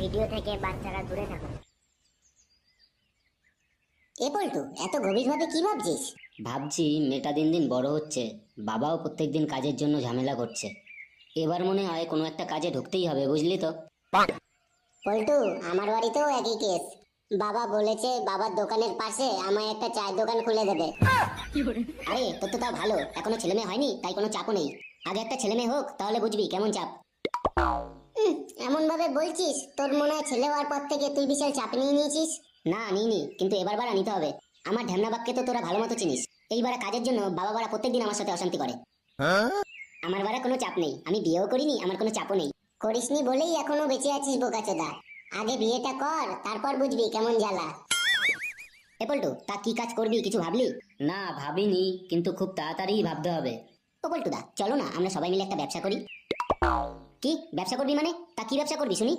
Video থেকে বাচ্চারা দূরে থাকুন। এ পল্টু, এত গভীর ভাবে কি ভাবছিস? ভাবছি মেয়েটা দিন দিন বড় হচ্ছে, বাবাও প্রত্যেকদিন কাজের জন্য ঝামেলা করছে। এবার মনে হয় কোনো একটা কাজে ঢুকতেই হবে, বুঝলি তো। পল্টু, আমার বাড়িতেও একই কেস। বাবা বলেছে বাবার দোকানের পাশে আমায় একটা চায়ের দোকান খুলে দেবে। আরে তোর তো তাও ভালো, এখনো ছেলে মেয়ে হয়নি, তাই কোনো চাপও নেই। আগে একটা ছেলে মেয়ে হোক, তাহলে বুঝবি কেমন চাপ। এমন ভাবে বলছিস, তোর মনে হয় ছেলে হওয়ার পর থেকে তুই বিশাল চাপ নিয়ে নিয়েছিস। না নিইনি, কিন্তু এবার বারা নিতে হবে। আমার ঢ্যামনা বাক্যে তো তোরা ভালো মতো চিনিস। এইবারে কাজের জন্য বাবা বারা প্রত্যেকদিন আমার সাথে অশান্তি করে। আমার বারা কোনো চাপ নেই, আমি বিয়েও করিনি, আমার কোনো চাপও নেই। করিসনি বলেই এখনো বেঁচে আছিস বোকাচোদা। আগে বিয়েটা কর, তারপর বুঝবি কেমন জ্বালা। এ পল্টু, তা কি কাজ করবি কিছু ভাবলি? না ভাবিনি, কিন্তু খুব তাড়াতাড়ি ভাবতে হবে। ও পল্টুদা, চলো না আমরা সবাই মিলে একটা ব্যবসা করি। কি ব্যবসা করবি মানে? তা কি ব্যবসা করবি শুনি?